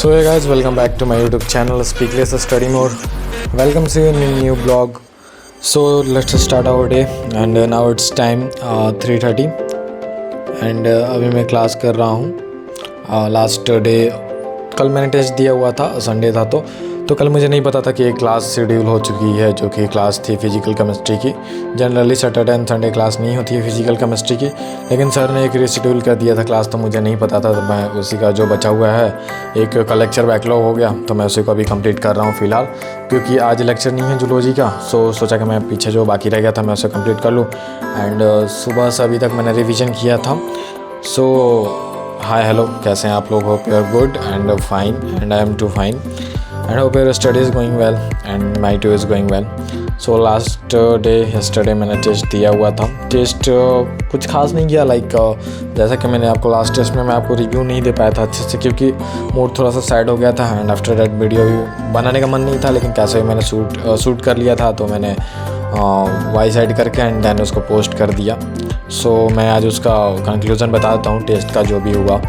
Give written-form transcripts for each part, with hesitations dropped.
So hey guys, welcome back to my YouTube channel Speak Less Study More. Welcome to you in a new blog. So let's start our day and now it's time 3:30 and अभी मैं class कर रहा हूँ. Last day कल मैंने test दिया हुआ था, संडे था तो कल मुझे नहीं पता था कि एक क्लास शेड्यूल हो चुकी है जो कि क्लास थी फिजिकल केमिस्ट्री की. Generally Saturday and Sunday class नहीं होती है फिजिकल केमिस्ट्री की, लेकिन सर ने एक रीशेड्यूल कर दिया था क्लास, तो मुझे नहीं पता था. तो मैं उसी का जो बचा हुआ है एक का लेक्चर बैकलॉग हो गया तो मैं उसी को अभी कंप्लीट कर रहा हूँ फ़िलहाल, क्योंकि आज लेक्चर नहीं है जूलॉजी का. सोचा कि मैं पीछे जो बाकी रह गया था मैं उसे कंप्लीट कर लूँ. एंड सुबह से अभी तक मैंने रिविज़न किया था. हाय हेलो, कैसे हैं आप लोग? Hope you are good and fine and I am too fine and hope your study is going well and my too is going well. So last day yesterday मैंने test दिया हुआ था. Test कुछ खास नहीं किया, जैसा कि मैंने आपको लास्ट टेस्ट में मैं आपको रिव्यू नहीं दे पाया था अच्छे से, क्योंकि मूड थोड़ा सा सैड हो गया था एंड आफ्टर दैट वीडियो भी बनाने का मन नहीं था, लेकिन कैसे भी मैंने शूट कर लिया था तो मैंने वाई साइड करके एंड देन उसको पोस्ट कर दिया. मैं आज उसका कंक्लूज़न बता देता हूँ टेस्ट का जो भी हुआ.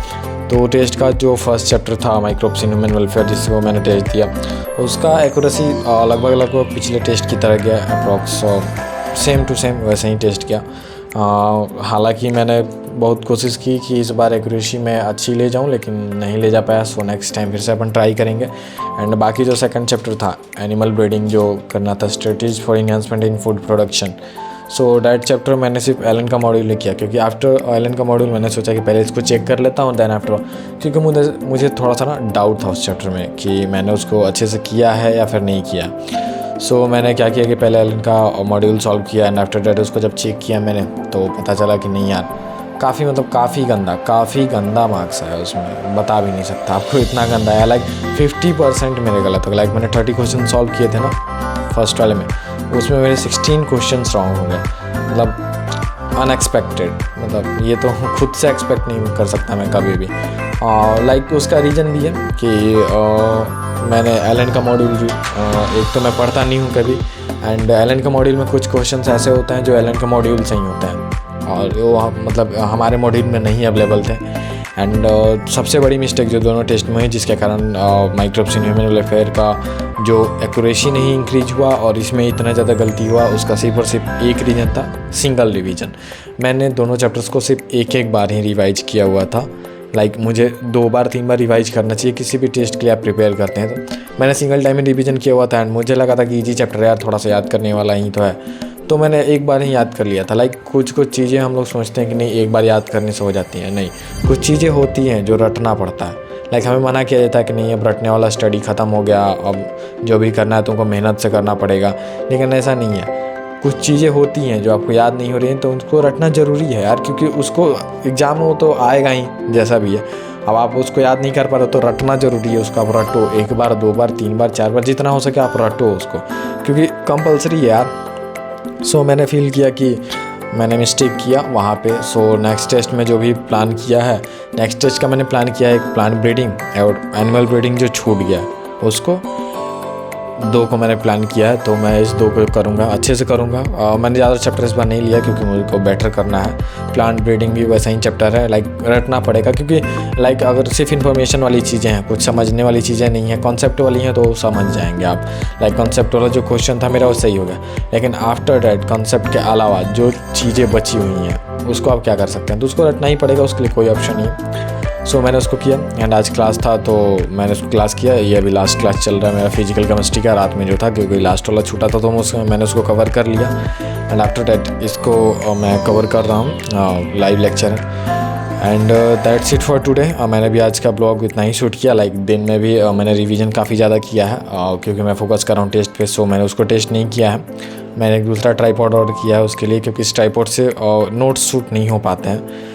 तो टेस्ट का जो फर्स्ट चैप्टर था माइक्रोब्स इन ह्यूमन वेलफेयर, जिसको मैंने टेस्ट दिया, उसका एक्यूरेसी लगभग पिछले टेस्ट की तरह गया, अप्रॉक्स सेम टू सेम वैसे ही टेस्ट किया. हालांकि मैंने बहुत कोशिश की कि इस बार एक्यूरेसी में अच्छी ले जाऊं, लेकिन नहीं ले जा पाया. नेक्स्ट टाइम फिर से अपन ट्राई करेंगे. एंड बाकी जो सेकंड चैप्टर था एनिमल ब्रीडिंग जो करना था, strategies for enhancement in food production, that chapter मैंने सिर्फ एलन का मॉड्यूल नहीं किया, क्योंकि आफ्टर एलन का मॉड्यूल मैंने सोचा कि पहले इसको चेक कर लेता हूँ देन आफ्टर, क्योंकि मुझे थोड़ा सा ना डाउट था उस चैप्टर में कि मैंने उसको अच्छे से किया है या फिर नहीं किया. मैंने क्या किया कि पहले एलन का मॉड्यूल सॉल्व किया एंड आफ्टर दैट उसको जब चेक किया मैंने तो पता चला कि नहीं यार, काफ़ी गंदा मार्क्स है उसमें, बता भी नहीं सकता आपको, इतना गंदा है. 50% मेरे गलत हो गए. मैंने 30 क्वेश्चन सॉल्व किए थे ना फर्स्ट वाले में, उसमें मेरे 16 क्वेश्चंस रॉन्ग हो गए. अनएक्सपेक्टेड, ये तो खुद से एक्सपेक्ट नहीं कर सकता मैं कभी भी. उसका रीज़न भी है कि मैंने एलन का मॉड्यूल एक तो मैं पढ़ता नहीं हूँ कभी, एंड एलन का मॉड्यूल में कुछ क्वेश्चंस ऐसे होते हैं जो एलन का मॉड्यूल से ही होते हैं और वो हमारे मॉड्यूल में नहीं अवेलेबल थे. एंड सबसे बड़ी मिस्टेक जो दोनों टेस्ट में हुई, जिसके कारण माइक्रोब्स इन ह्यूमन वेलफेयर का जो एक्यूरेसी नहीं इंक्रीज हुआ और इसमें इतना ज़्यादा गलती हुआ, उसका सिर्फ और सिर्फ एक रीज़न था, सिंगल रिवीजन. मैंने दोनों चैप्टर्स को सिर्फ एक बार ही रिवाइज किया हुआ था. मुझे 2 बार 3 बार रिवाइज करना चाहिए किसी भी टेस्ट के लिए आप प्रिपेयर करते हैं. तो मैंने सिंगल टाइम में रिवीजन किया हुआ था एंड मुझे लगा था कि इजी चैप्टर यार, थोड़ा सा याद करने वाला ही तो है, तो मैंने एक बार ही याद कर लिया था. कुछ चीज़ें हम लोग सोचते हैं कि नहीं एक बार याद करने से हो जाती हैं, नहीं, कुछ चीज़ें होती हैं जो रटना पड़ता है. हमें मना किया जाता है कि नहीं अब रटने वाला स्टडी ख़त्म हो गया, अब जो भी करना है तुमको मेहनत से करना पड़ेगा, लेकिन ऐसा नहीं है. कुछ चीज़ें होती हैं जो आपको याद नहीं हो रही हैं तो उसको रटना ज़रूरी है यार, क्योंकि उसको एग्ज़ाम हो तो आएगा ही जैसा भी है. अब आप उसको याद नहीं कर पा रहे तो रटना ज़रूरी है. उसको आप रटो 1 बार 2 बार 3 बार 4 बार, जितना हो सके आप रटो उसको, क्योंकि कंपलसरी है यार. मैंने फील किया कि मैंने मिस्टेक किया वहाँ पे. नेक्स्ट टेस्ट में जो भी प्लान किया है, नेक्स्ट टेस्ट का मैंने प्लान किया है एक प्लांट ब्रीडिंग और एनिमल ब्रीडिंग जो छूट गया उसको 2 को मैंने प्लान किया है, तो मैं इस 2 को करूँगा, अच्छे से करूँगा. मैंने ज़्यादा चैप्टर इस बार नहीं लिया क्योंकि मुझको बेटर करना है. प्लांट ब्रीडिंग भी वैसा ही चैप्टर है, रटना पड़ेगा, क्योंकि अगर सिर्फ इन्फॉर्मेशन वाली चीज़ें हैं, कुछ समझने वाली चीज़ें नहीं हैं, कॉन्सेप्ट वाली हैं तो समझ जाएंगे आप. कॉन्सेप्ट वाला जो क्वेश्चन था मेरा वो सही हो गया, लेकिन आफ्टर डैट कॉन्सेप्ट के अलावा जो चीज़ें बची हुई हैं उसको आप क्या कर सकते हैं, तो उसको रटना ही पड़ेगा, उसके लिए कोई ऑप्शन नहीं है. मैंने उसको किया एंड आज क्लास था तो मैंने उसको क्लास किया. ये अभी लास्ट क्लास चल रहा है मेरा फिजिकल केमिस्ट्री का, रात में जो था क्योंकि लास्ट वाला छूटा था तो मैंने उसको कवर कर लिया. एंड आफ्टर डैट इसको मैं कवर कर रहा हूँ, लाइव लेक्चर है. And that's it for today. मैंने भी आज का ब्लॉग इतना ही शूट किया. दिन में भी मैंने रिवीजन काफ़ी ज़्यादा किया है क्योंकि मैं फोकस कर रहा हूँ टेस्ट पे. मैंने उसको टेस्ट नहीं किया है. मैंने एक दूसरा ट्राईपॉड ऑर्डर किया है उसके लिए, क्योंकि इस ट्राईपॉड से नोट्स शूट नहीं हो पाते हैं.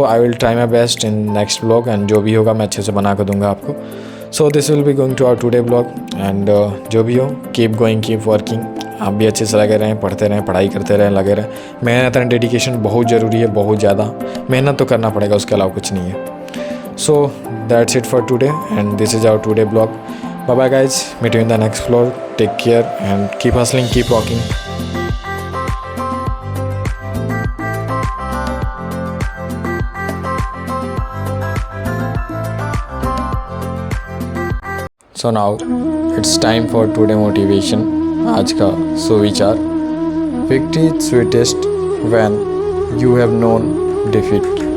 I will try my best in next blog and जो भी होगा मैं अच्छे से बना कर दूंगा आपको. This will be going to our today blog and जो भी हो कीप गोइंग कीप वर्किंग. आप भी अच्छे से लगे रहें, पढ़ते रहें, पढ़ाई करते रहें, लगे रहें. मेहनत एंड डेडिकेशन बहुत ज़रूरी है, बहुत ज़्यादा मेहनत तो करना पड़ेगा, उसके अलावा कुछ नहीं है. That's it for today and this is our today blog. Bye bye guys, meet you in the next blog. Take care and keep hustling, keep rocking. So now it's time for today motivation. आज का सुविचार, victory is sweetest when you have known defeat.